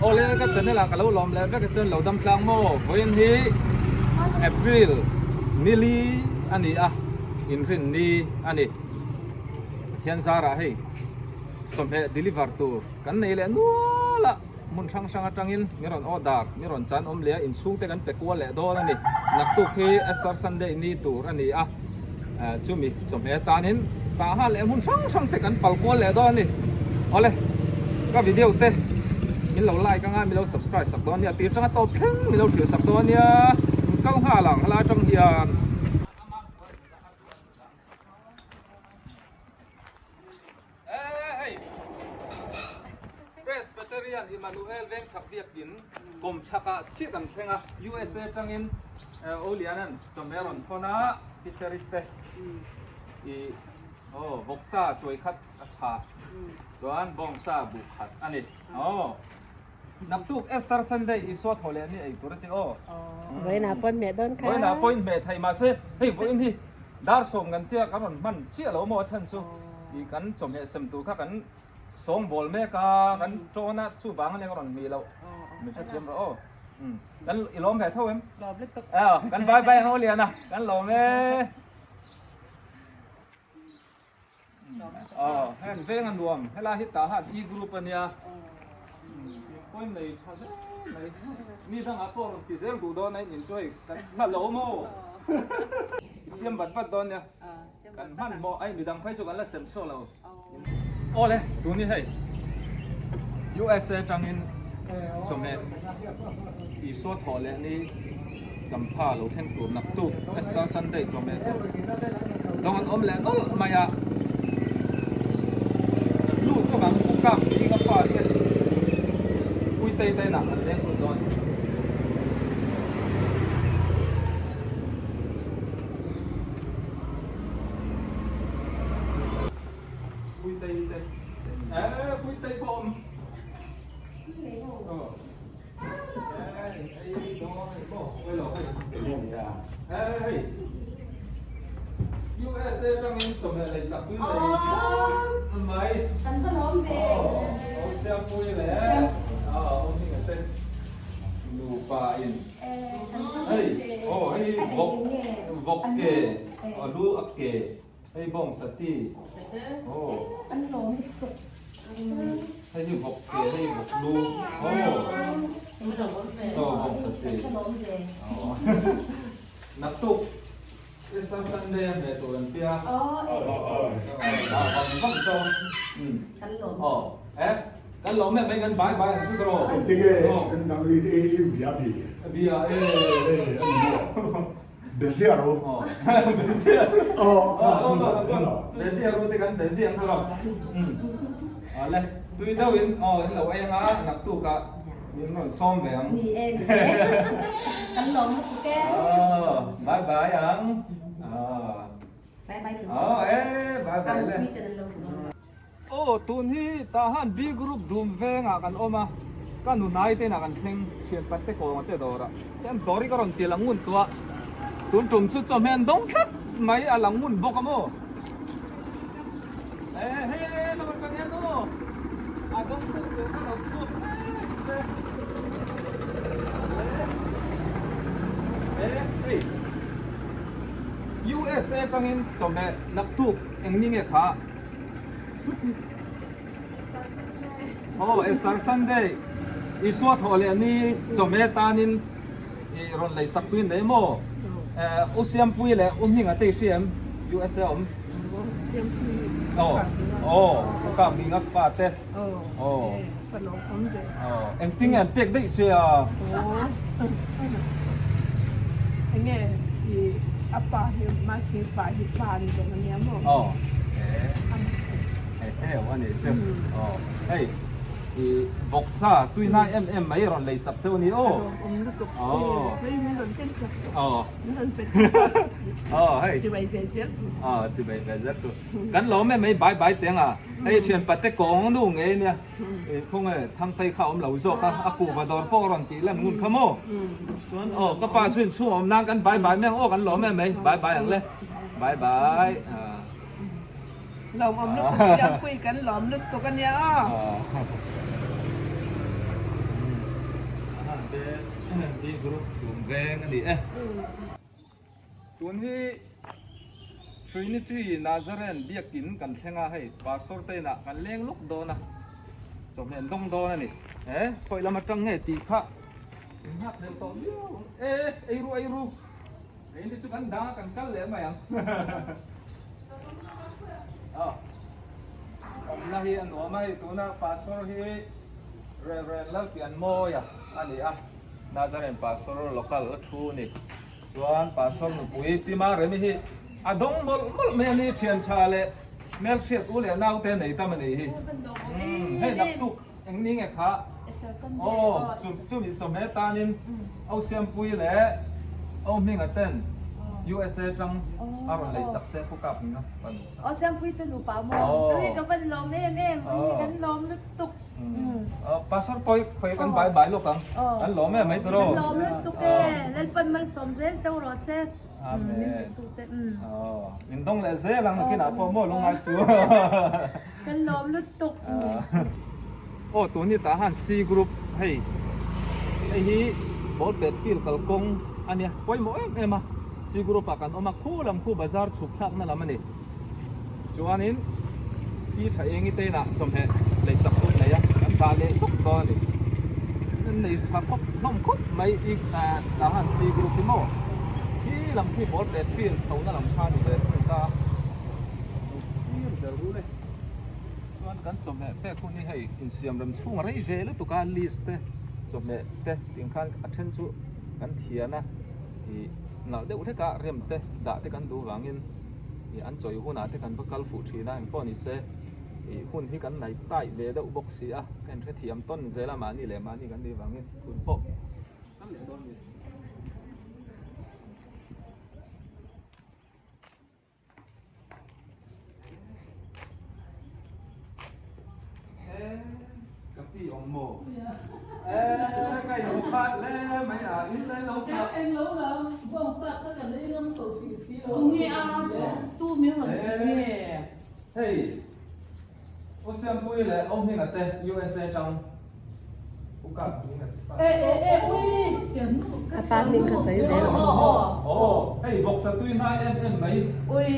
โอเล่ก็เจนนี่แหละก็เราล้อมแล้วก็เจนเราดำกลางโม่เพราะยันที่เอพริลนิลีอันนี้อ่ะอินฟินนี่อันนี้เฮียนซาระให้สมเหตุ deliver ตัวกันนี่แหละนัวละมุนช่างจังอินมีรอนออดาร์มีรอนจันเลี้ยอินสูงแต่กันเป็กวัวแหละโดนนี่นักตุกที่เอสอาร์ซันเดย์นี่ตัวอันนี้อ่ะจุมีสมเหตุตานินตาหันแหละมุนช่างแต่กันเป่ากัวแหละโดนนี่เอาเลยก็วิดีโอเต้มีเราไลค์กันง่ายมีเรา subscribe สักตัวเนี่ยตีจังตัวเพ่งมีเราถือสักตัวเนี่ยก้าวห้าหลังลาจังเฮียนPresbyterian Emmanuel Veng Sabbiak Bin Kom Chaka Chitan Kenga USA Tangin Olianan Jomeron Fona Picharite I Boksa Choi Khat Acha Doan Bongsa Bukhat Ani Naptuk Esther Sunday Iswa Thole ni ai turati Với nào pon mẹ đơn khá. Với nào pon mẹ thầy mà se hey với ni dar som gan tia karon man chia lo mo chan su I kan chom mẹ sem tu kha kan som bol me ka kan chona chu bang ne karon mi lo mi cha chiam ro kan ilom he thau em Lòm lít tục. kan bye ho liền à kan lo me hen ve ngan duam hela hit ta ha I group ania Poi này thật đấy, mi đang áp dụng cái xem đủ đó này nhìn chơi, thật lố mồ, xem vật đó nha, cần hẳn mồ ai mi đang phải cho cái là xem số nào, ô đấy, đúng như thế, USA trang in, cho mẹ, đi số thọ lệ này, chấm pha lỗ thêm tủ nạp tủ, extra Sunday cho mẹ, đồng anh lệ nó mày à, lu số hàng cũng cam, đi gặp pha đi. Tay tay nặng lên rồi quy tay quy tay bom USA trong em chồng này sắp quy tay mày Anh có lốm về xem quy lẽ lupa in hey vok ke lu ak ke hey bong sati anh lốm lít tục. hey vok ke hey vok lu bong sati nak tu Isang Sunday may tuan pia vang chong Anh lốm kan lo me gan bai su tro 되게 당리 비아비 biya 베시아로 besi aro te kan besi ang tro le tui dau in lo ai nga nak tu ka min non som ve ang Nì em anh lốm lít tục ke. bye ang Bye bye thử. bye Anh le quy tên anh lốm. tuần hi tahan B group dum ve nga kan oma kan nu nai te na kan thleng thian pat te ko nga te dora yan dori ka ron tilangun tua tun tum chu chom hen dong khat mai alangun bokamo lo kan ya no adong tu ka lo chu USA kangin chome naktuk engning e kha Star Sunday Iswa thole ni chome tanin ron lei sakpin nei mo usiam pui le umhing ate siam USA ka mi nga fa te Phần lốm không về. en ting en pek dei che Anh nghe thì apa thì mà chỉ phải thì phàn của mình nhắm rồi. wa ni che hey boksa tui na mai ron lei sap cheu ni Ông lít tục. Với mình còn chân chặt. Mình còn phải. hey Chỉ bày về giết. chỉ bày về rất rồi gắn lỗ mấy bãi tiếng à hay chuyện bắt tay con đủ nghe nè không ấy thằng tay khảo lẩu rộp à cụ và đòn po còn tí làm ngun không ô chuẩn các bà chuyện xuống đang gắn bãi mấy gắn lỗ mấy bãi hàng lên bãi Lòm ông lúc cũng quy cắn lòm lúc tụi con nhá. ดีกรุ๊ปกลุ่มแรงอันนี้ตัวนี้ Trinity Nazarene เบียกินกันแข่งให้บาสอร์เตนะกันเลี้ยงลูกโดนะจบเห็นดงโดนะนี่คอยละมาจังไงตีพระหักเดินต่อเลี้ยวไอ้รู้ไอ้นี่จุกันด่ากันกันเลยไหมยังnah hi an omai tuna pastor hi reverend lau pian mo ya ani Nazarene pastor local thu ni chuan pastor nu pui pima re mi hi adong mol me ni thian tha le mel thiet u le nau te nei tam ni hi hei dak tuk eng ni nge kha chu mi chom he tanin au siam pui le au mi nga ten USA จังอารมณ์เลยสักเซพวกกับนี่นะเสียงพูดถึงอุปาโมนี่ก็เป็นลมเนี่ยกันลมลึกตุกภาษาปอยคุยกันบ่ายลูกกันลมแม่ไม่ตรอลมลึกตุกเล่นเป็นมันสมเส้นเจ้ารอเส้นอินต้องเลยเซลังกินอาโฟโมลงมาสูกันลมลึกตุกตัวนี้ทหารซีกรุ๊ปให้ไอ้ฮีบอลเป็ดฟิลกัลกงอันเนี้ยปอยโมเอ็มมาซีกรุ๊ปกันออกมาคู่ลำคู่บาซาร์สุขทักนั่นแหละมันนี่จวนนี้ที่ใช้เองนี่เต้น่ะสมเหตุเลยสักคนไหนอันตาเลยสักตอนนี่นั่นในชาพบน้องคดไม่อีกทหารซีกรุ๊ปที่โม่ที่ลำที่บอลเป็ดฟิลเขานั่นลำชาอยู่เลยตาที่จะรู้เลยจวนกันสมเหตุแต่คนนี้ให้อินเสียมลำช่วงอะไรเวลตุการลิสต์สมเหตุแต่ถึงขั้นอัดเชนจุกันเทียนะที่น่าเดี๋ยวที่กะเรียมเตะด่าที่กันดูหลังอินอันจอยหุ่นอาที่กันประกาศฟูทีนะป้อนี่เซ่หุ่นที่กันไหนใต้เวดอุบกเสียกันแค่เทียมต้นเซลามานี่แหละมานี่กันดีหลังอินหุ่นโป๊ะนั่นแหละต้นนี้กับพี่องโมใครหนูพลาดแล้วไม่อินใจเราสักนี่ตู้มีเหมือนกันนี่เฮ้ยโอเซียนปุยเลยเอาเมียกันเตะ USA จังอุกาบนี่กันอุ้ยอาปาลิงก็ใส่เดลเฮ้ยบอกสักตุยนายไหมอุ้ย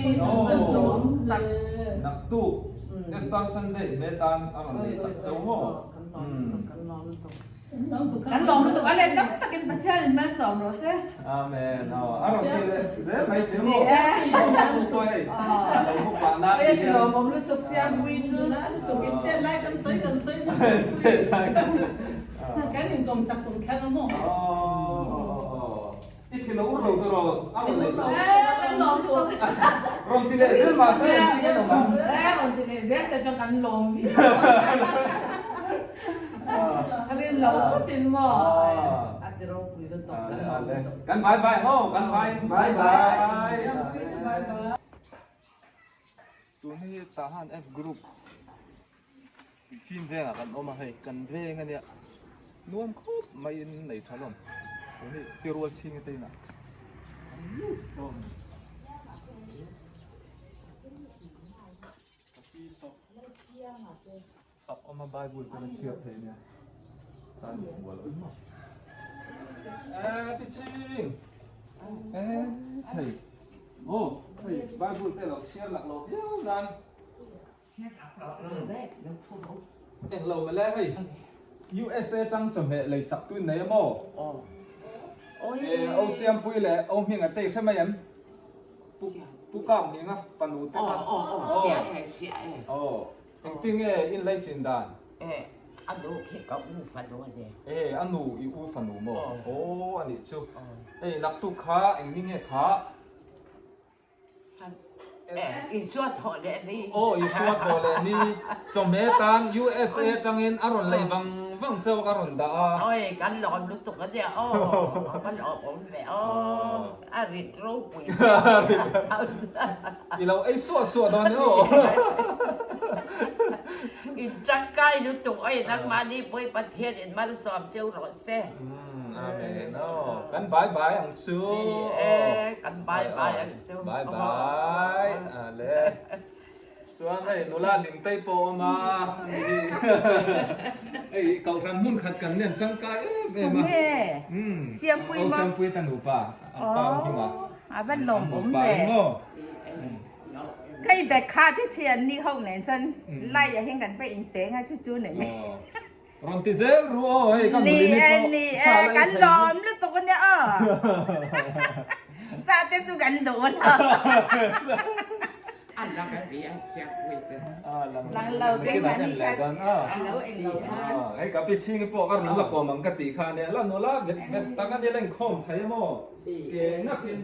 นักตู้เอสตันซันเดย์เบตันอะไรสักเจ้าโม่กันลองดูตัวอะไรตั้งแต่กินประเทศมาสองรสเนี่ยอาเมนอารมณ์ดีเลยเจ๊ไม่ถึงนี่เราตัวเองเราพวกปานาเอ้ยเราผมรู้จักเสียงวิจูนะตัวกินเต้นไล่กันซื้อเต้นไล่กันซื้อกันหนึ่งกลมจับตรงแค่นั้นมั้งอีที่เราเราตัวอารมณ์เลยสิกันลองดูรวมที่เลยเส้นมาเส้นที่เราบ้างรวมที่เลยเจ๊เสร็จจนกันลองอันนี้เราก็ติดหม้ออาจจะเราคุยกันต่อกันบายโอ้กันบายตัวนี้ทหาร F Group ฟิล์มแรงกันออกมาให้กันแรงอันเนี้ยนวมครบไม่ในถล่มตัวนี้ที่รัวชิงกันตีน่ะสับออกมาบายบุญเป็นเชือกเลยเนี่ยตาหัวเลยพี่ชิงเฮ้ยโอ้เฮ้ยบายบุญแต่เราเชียร์หลักเราเยอะนานเชียร์หลักเราได้เอ็งเรามาแล้วเฮ้ย USA จังจำเหตุเลยสักตุ้นไหนมั่งเอาเสียมปุยแหละเอาเมียงเตะใช่ไหมยันปุ๊กก้ามเมียงปนูเตะติ้งอินไลจินดานอันนู้นคือกับอูฟันนู้นเดอันนู้นอูฟันนู้นมั้งอันนี้ชูนักตุกขานี่ไงขาอีชัวทอเลนี่อีชัวทอเลนี่จอมเมตัน USA จังอินอารอนเลยวังเจ้าอารอนดากันหลอมลุกตุกกันเดียวมันออกผมแบบอาริตรูปุยอีเราไอ้สัวตอนนี้อีจังใกล้ลุกตุกนักมานี่ไปประเทศอินมาสอบเจ้าหลอดเซ่อาเมนกันบายอังซูกันบายอังซูบายเลย ส่วนไอ้นุลาหนิงไต้โปมาไอ้เก่าทำมุ่นขัดกันเนี่ยจังกายเอ๊ะมาเสียมปุยตันหูป่าป่าพี่มาบ้านหลงผม ป่า แหละ โง่ ใครแต่ค่าที่เสียนนี่ห้องไหนฉันไล่อย่าให้กันไปอินเตงให้จู่ๆไหน รอนติเซลรู้ไอ้กัน นี่กันล้อมแล้วตัวกันเนี่ยซาเต้สุกันโดน anh làm cái gì anh chặt quỳ từ หลังเราเป็นแบบนี้ค่ะแล้วเองเรา ไอ้กับพี่ชิงพวกก็รู้ละกว่ามันก็ตีขาเนี่ยแล้วนุลาเด็ดตั้งแต่เล่นคอมไทยมั้งเก่งนักกิน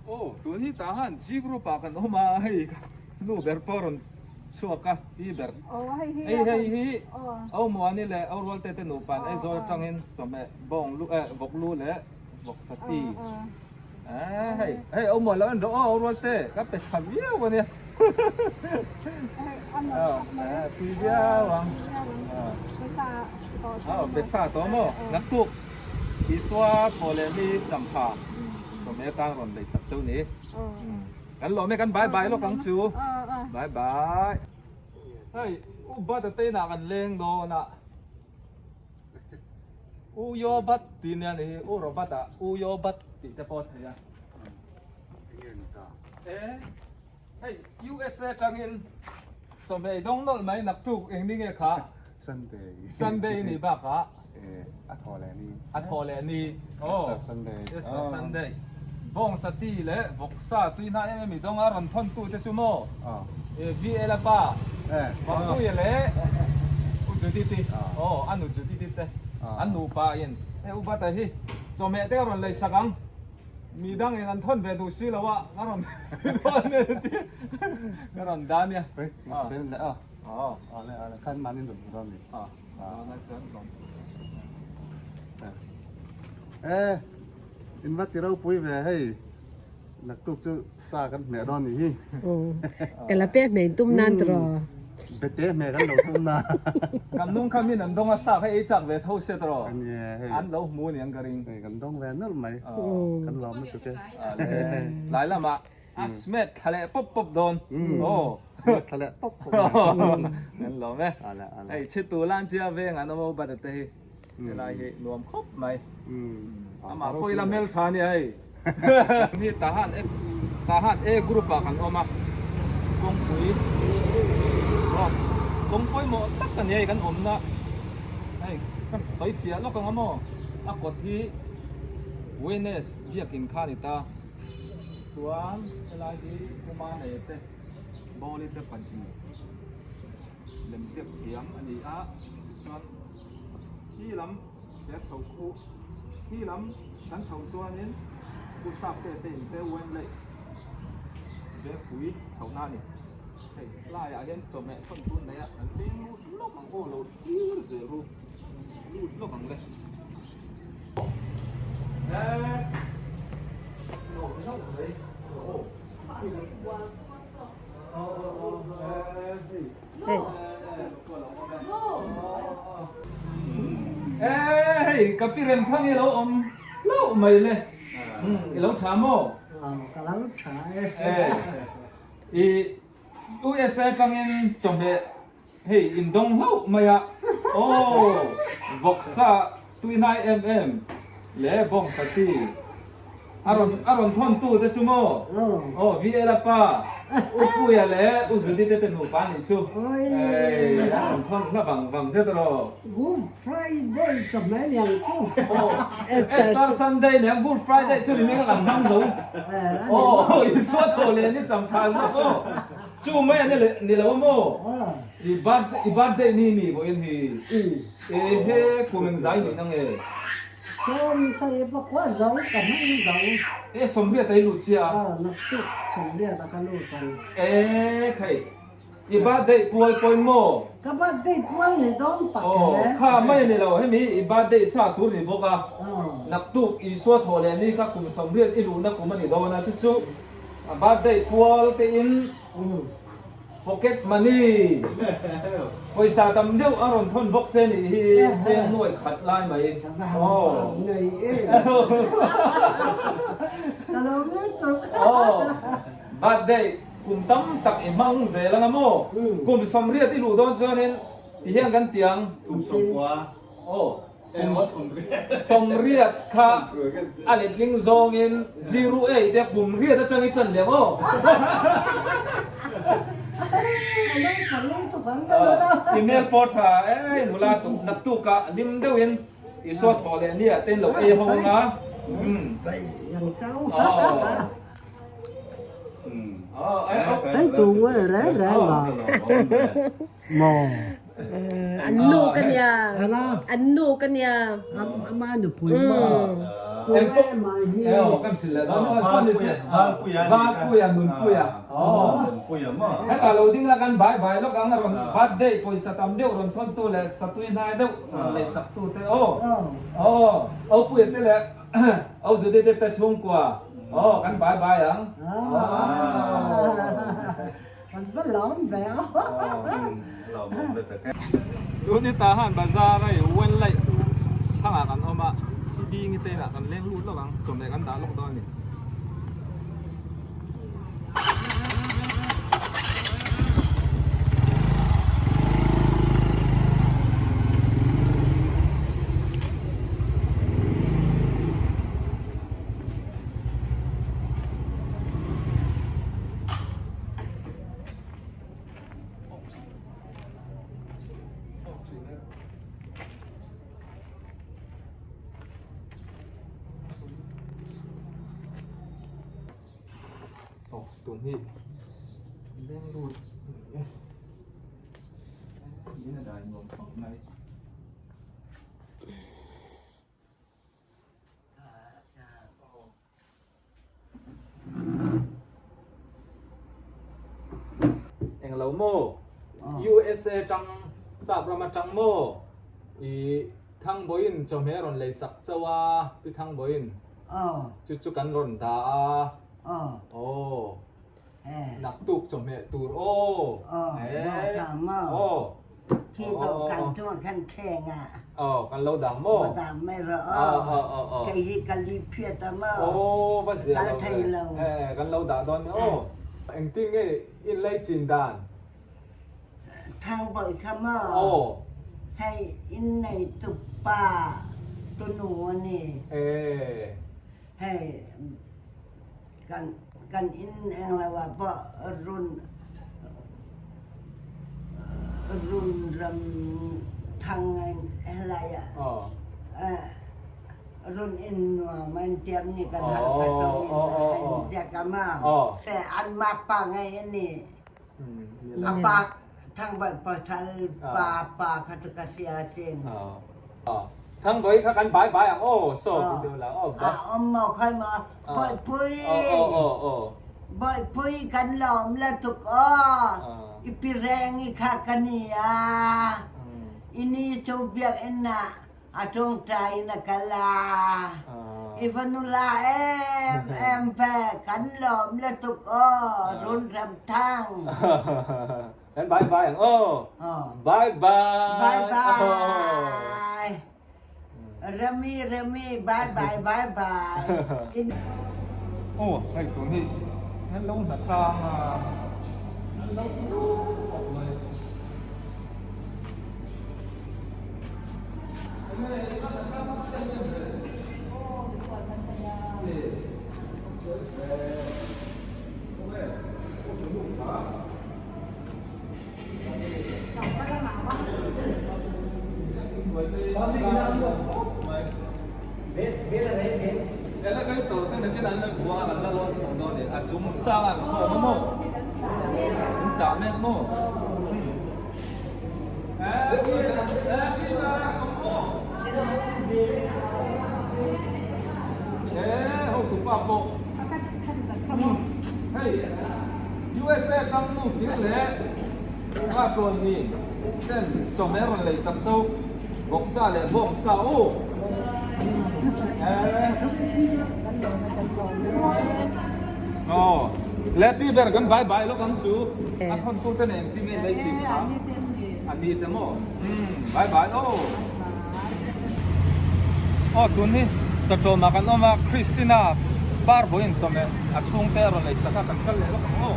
โอ้ตัวนี้ทหารจีกรูปากันออกมาให้นู่เบอร์ปอร์นชัวกะอีเบอร์ไอ้เอาหมวนี่แหละเอารถเตะหนูปันไอ้โซลจังเห็นสมัยบ้องลูกบอกลูแหละบอกสตีเฮ้ยเอาหมวแล้วอันเดียวเอารถเตะก็ไปทำเยอะกว่านี้ปีเดียววังเบซ่าตัวมั้งนักตุกอีสวาโคเลมีจำพาสมัยตั้งรอนได้สักเจ้านี้กันรอไม่กันบายแล้วกังจูบายเฮ้ยอุบัติเหตุน่ะกันเล่งโดนะอุยอบัตตีเนี่ยนี่อุรบัตอ่ะอุยอบัตตีแต่พอเถียเฮ้ย USA จังอินสมัยดงนอลไหมนักตุกเองนี่ไงคะ Sunday นี่บ้าคะอัทอแลนี่โอ้ Sunday บ้องสตีเละบอกซาตุยน่าไม่มีต้องอารันทอนตู้จะชั่วโมงวีเอลป้าบอกตู้ยังเละอุจุดิติโอ้อันอุจุดิติเตอันนูป้าเองอุบัติเหตุจอมเอเตอร์เลยสักครั้งมีดังเอ็นทอนไปดูซิแล้วว่าอารันเนี่ยอารันดานเนี่ยเป็นแล้วอะไรขั้นมันนี่หนุ่มตอนนี้นั่นเชิญก่อนอินวัดที่เราปุ้ยไปให้นักตุกจะสากันแม่ดอนนี่กันละเป๊ะเหม็นตุ้มนานตรอเป๊ะแม่กันเราตุ้มนากันนุ่งคำนี้นั่นต้องมาสาให้จักเวทเท่าเสียตรออันเราหมูเนี่ยกระริงกันต้องแวนนั่นไหมกันล้อมไม่ถูกหลายละมาสเมททะเลป๊บโดนโอ้ทะเลป๊บนั่นหรอไหมไอ้ชิตูล้านเชียเวงอันนั้นว่าบัดเตะเวลาเหรวมครบไหมมาคุยละเมลชานี่ไอ้นี่ทหารกรุ๊ปกันออกมากงปุยกงปุยหมดตักกันยัยกันอมนะไอ้กันใส่เสียแล้วกันอ่ะมั้งอ่ะกดที่เวนิสเรียกกินข้าวนี่ตาส่วนเวลาที่กูมาเนี่ยเต้บอลนี่เต้ปัญจีเล่นเสียบเสียงอันนี้ส่วนที่ลำเสียบเสาคู่ที่ลำกันเสาส่วนนี้กูสับเต้เต้เว้นเลยเจ้าปุ๋ยเสาหน้านี่เฮ้ยไล่อะเห็นตัวแม่คนทุนเนี่ยอันนี้ลูกของโอ้ลูกเสือลูกของเลยโอ้เท่าเลยโอ้เอ้ยกับพี่เรมทั้งนี้เราอมเล่าไม่เลยเราถามโม่กำลังขายUSA จังอินจอมเบเฮ้ยอินดงเล่าไม่อะโอ้บอกซาตุยนายเล่บองสตีอารอนทอนตู้เตจุโมโอ้วีเอลป้าอุปุยเล่อุสุดิเตเตนูปานิชูอารอนทอนน่าบังเจตรอ Good Friday สมัยยังกูโอ้เอสตาร์ซันเดย์เนี่ย Good Friday ช่วงนี้ก็หลังนั่งสูงโอ้ยสวดโทเลยนี่จำพาสุดโอ้จู่ไม่นี่เราโม่อีบาร์เดย์นี่มีบ่ยันฮีเฮ้กูมึงใจนี่นั่งส้มใส่ปากว่าเจ้ากันไม่เจ้าสมเด็จไตลุจีอ่ะนักตุกสมเด็จตะกันลูกกันใครอีบาร์เดย์ป่วยโม่ก็บาร์เดย์ป่วยนี่ต้องปักข้าไม่เนี่ยเราให้มีอีบาร์เดย์ซาตูนี่บอกอ่ะนักตุกอีสวดโทเลยนี่ก็คุมสมเด็จอีลูนักคุมนี่โดนนะชุบาร์เดย์ป่วยเตอิน pocket money ปอยสาตำเดียวอารมณ์ทนบกเจนี่เจนหน่วยขัดลายไหม Thằng โอ้ nào này ấy. Thằng nào biết tục. โอ้บัดเดย์กุมตั้มตักเอ็มังเซลังอะโมกุมสมเรียที่หลุดโดนเจนินที่เฮียงกันเตียง Cũng sống quá. โอ้ Em mất cũng biết. สมเรียค่ะอันนี้ลิงซองอิน0 8เด็กกุมเรียจะจังอีจันเดียวโอ้ Thằng này thằng này tục lắm cái đó đâu. อีเมลพอร์ตเอ้ยหนูลาตุนักตุกะลิมเดวินอีสวดพอเลยเนี่ยเต้นหลบเอฮงนะVậy thằng cháu. อ๋อ Ừ. อ๋อไอ้เอา Thấy chuồng quá rồi rẽ rẽ vào. Mò. Anh nu cái nhà Thằng nào? anh nu cái nhà Âm ăn được phủi mò. เอ็ม Phủi mà เอ้า hi. กันสิเลยตอนนี้คนนี้สิบ้านปุยนุนปุยอ๋อ Bây giờ mà. ถ้าเราดิ้งละกันบายบายแล้วกันเราบัดเดย์ปุยสัตว์เดียวรอนทนตัวเลยสัตว์นายเดียวเลยสัตว์ตัวเตโอ Ờ. อ๋อเอาปุยเตเลยเอาจุดเด็ดแต่ชงกว่าอ๋อกันบายบายยัง Mình có lõm vẹo. Lò một về tất cả. ดูนี่ตาหันบาซาร์ไรเว้นไรถ้าหากันเอามาที่ดีงี้เต้นกันเลี้ยงลูกแล้วกันจมในกันตาลงตอนนี้โอ้ตัวนี้เลี้ยงลูกนี่น่าได้งงของไหนเอ็งเราโม USA จังจับเรามาจังโมอีทั้งบอยน์จอมเฮรอนเลยสักเจ้าว่าพี่ทั้งบอยน์ Ờ. จุกันรอนตา Ờ. โอ้ Ê. นักตุกจอมเฮตูโอ้ เบอกสามหม้อ โอ้ Khi tụi cần cho khăn khen à. อ๋อกันเราดังโม Bà ta mê rõ. อ๋อ Cái gì cần đi phía ta mơ. โอ้ภาษา การไทยเรา กันเราด่าตอนนี้โอ้เอ็งติ้งไอ้อินไลจินดาน Thang bội khá mơ. โอ้ Hay in này tụi bà tụi nụ nè. เอ Hay cần in em là bà bọ run rầm thằng hay là อ๋อ run in man tiap ni kan hal patong in siakama. An mapa ngai ini. อืม Apa thang ba pasal pa kata-kata asin. อ๋ออ๋อทั้งบอยเขากันบายบายโอ้โซ่เดียวแล้วโอ้บ้า mau khai ma boy pui. โอ้ Boy pui kan lom la tuk ipireng ikakania. Ini cobiak enak. Atong trai nak kalah. Ivanula em về cắn lòm là tục run rầm thang. กันบายบายโอ้บายบาย Bye bye. Rami bye bye bye. โอ้ไอ้ตัวนี้นั่นลงหน้าทางอ่ะนั่นลงออกเลยKaya kayo to, nagkinalan ko ang laro sa mundo ni at sumusangan mo. Ang samen mo. Ho tu pa po. Hey, USA come no, dile. Wa ko ni. Then, so meron lay sa so. Boksa le bom sa o. Oh, และที่เบอร์กันบายบายแล้วกันจูอันทนตัวเองที่ไม่ได้จริงครับอันนี้แต่โม่บายบายโอ้ตัวนี้สตอมากันว่าคริสติน่าบาร์โบอินตัวเองอัดช่วงเตอร์เลยสักกันกันเลยแล้วกันโอ้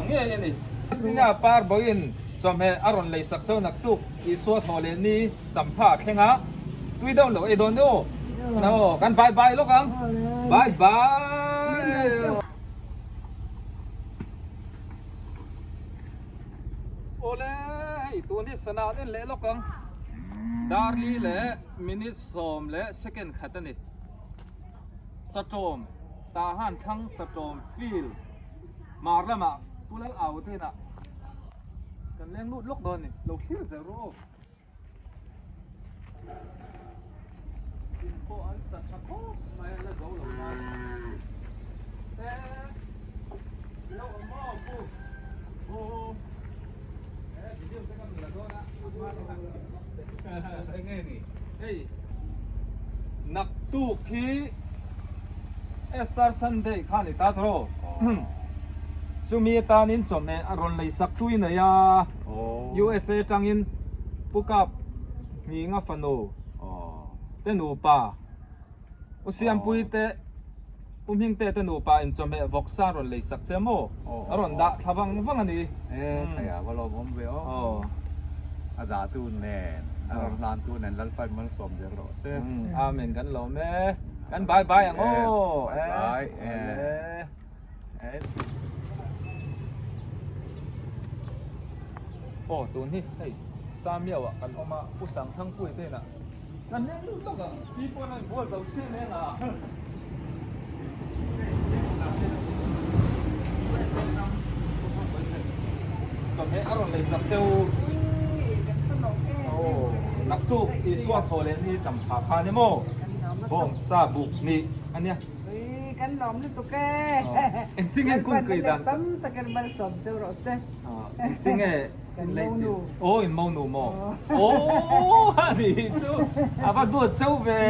นี่นี่ปาร์บอินจอมเฮอารอนเลยสักเท่านักตุกอีสวดทอเลนี่จำผ้าแข่งฮะตุยดาวเหลวไอโดนโน่โน่กันบายบายลูกอังบายบายโอ้เลยตัวนี้สนามนี่เละลูกอังดาร์ลีเละมินิสอมเละเซคันด์ขัดนี่สตอมตาหันทั้งสตอมฟิลมาแล้วมาผู้เล่นเอาที่น่ะกันเลี้ยงลูกลูกโดนนี่เราคิดจะรู้พออันสัตว์ชักโครไม่แล้วเราหลงมาแต่เราหม้อผู้โอ้เดี๋ยวจะกันละโดนนะมาแล้วไอ้ไงนี่เฮ้ยนักตู้ขี้เอสตาร์ซันเดย์ข้านี่ตาโตจูมีตานินจอมเนอารอนเลยสักทุยเนีย USA จังอินปุกับมีงาฟันโนเตนูปาอุสิอัมปุยเตหิงเตเตนูปาอินจอมเนวอกซารอนเลยสักเจโมอารอนดะทวังฟังอันนี้ขยะว่าเราผมเวลอาจารย์ตูนแน่อารมณ์ร้านตูนแน่ลัลไปมันสมเยอะหรอเส้นอาเมนกันหรอแม่กันบายบายอ่ะโอ้บายโอ้ตัวนี้เฮ้ยสามเยี่ยวอ่ะกันออกมาผู้สั่งทั้งปุ้ยเต้น่ะกันเนี่ยลูกต้องกันพี่คนนั้นบัวเราเชื่อเนี่ยนะจอมเฮอารอนเลยสักเจ้าโอ้นักตุกอีสวาโทเลนี่จำผาคานิโมบ่งซาบุกนี่อันเนี้ยกันหลอมนี่ตุ๊กแกเอ็งทิ้งเงินกุ้งเกยดันตั้มตะกันมันสมเจ้าหรอเซ่ทิ้งเงินเลยจูโอ้ยมองหนูมองโอ้ฮันนี่จูอาบ้าตัวเจ้าเว่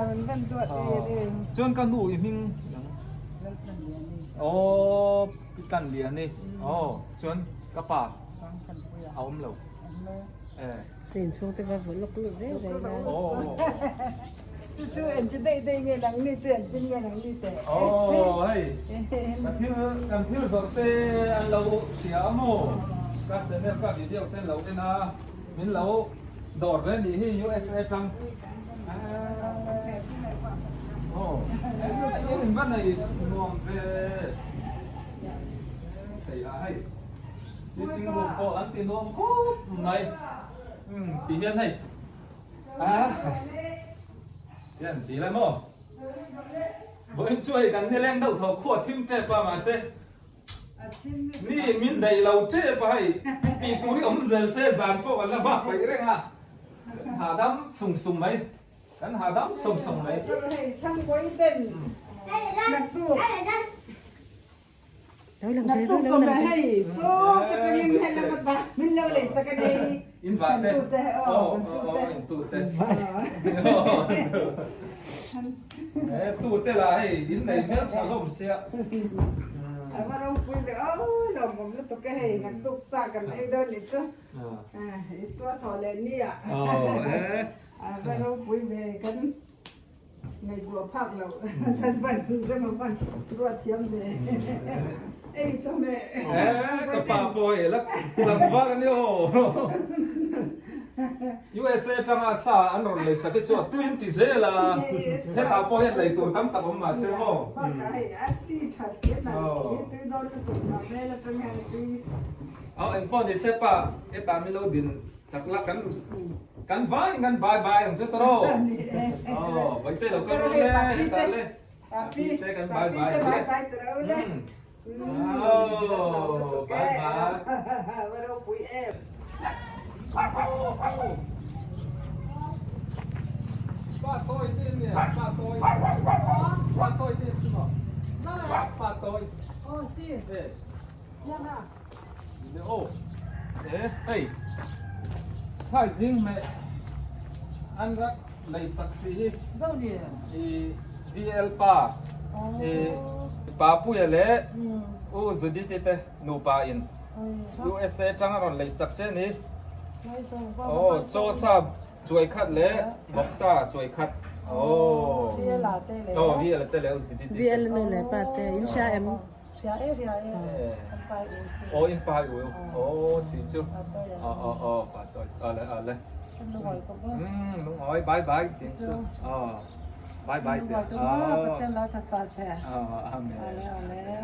มันเป็นตัวเองจนกันหนูอีมิงโอ้พิตันเลียนี่โอ้จนกระป๋าเอาอมเหลวตื่นช่วงแต่ว่าฝนลุกได้เลยนะโอ้จู่ๆเอ็นจะได้เงี้ยหลังนี่จู่เอ็นเป็นเงี้ยหลังนี่แต่โอ้เฮ้ยกันที่สดเตอันเราเสียโม่ก็จะเนี่ยก็ดีเดียวเต้นเราเองนะมินเราโดดเลยดีที่ USA จังโอ้ยนี่มันในนวมเปแต่ยังให้สิ่งที่เราโอ้อันที่นวมก็ไม่ปีเย็นให้เย็นปีแล้วโม่บ่อินช่วยกันนี่แรงเดาทอขวดทิมเจ็บป่ะมาเซ่นี่มินได้เราเจ็บไปปีตุริอมเซลเซจานพวกวันละบ้าไปเร่งอ่ะหาดำสุ่มไหมกันหาดำสุ่มไหมทั้งไว้เต้นนักตู้นักตู้จมไปให้โซ่ก็จะยังให้เราบ้ามินเราเลยสักกันเลยอินฟาเต้โอ้อินตูเต้ตูเต้ละให้อินในเมื่อชาลมเสียว่าเราคุยเลยเราผมนึกตัวแกให้นักตุกซากันไอ้เดินนี่จ้ะไอ้สวดทอเลนี่อ่ะว่าเราคุยไปกันในตัวภาคเราท่านบ้านคือเรื่องมันตัวเทียมเลยไอ้เจ้าแม่กระป๋าปอยแล้วลำว่ากันเนี่ยโอ้ USA จังอาซาอันนั้นเลยสักชั่ว20เซล่ะเฮ็ดอาปอยเลยตัวตั้มตับมาเสียโม่เอาเอ็งป้อนดิเซปะเอปามิโลดินสักลักกันไว้กันบายของเจ้าโตโอ้ไปเตะเราก็รู้เลยแต่เลยเตะกันบายเลยโอ้บายว่าเราปุยเอฟ爸多一点点，爸多一点，爸多一点是吗？那爸多一点，哦是，对，呀那，哦，哎，太行没，安个来สักสิ 怎么的？ VL pa 哦， pa pu ya le 嗯， u zudi te te nu pa in 哎， USA จังron lai sak che ni 来送爸 โอ้โซซาช่วยคัดle bok sa ช่วยคัดโอ้ 别拉带嘞。 โอ้ VL te le u zudi te VL no le pate insha em 是啊，是啊，安排有事。 โอ้ in pa yu โอ้สิจูอ๋อpa to เอาเลย ลูกหอยก็บ่ ลุงอ้อยบายบายจริงจูอ๋อ bye bye ลูกหอยก็บ่ประเทศเราก็สวัสดี อ๋ออาเมน เอาแล้ว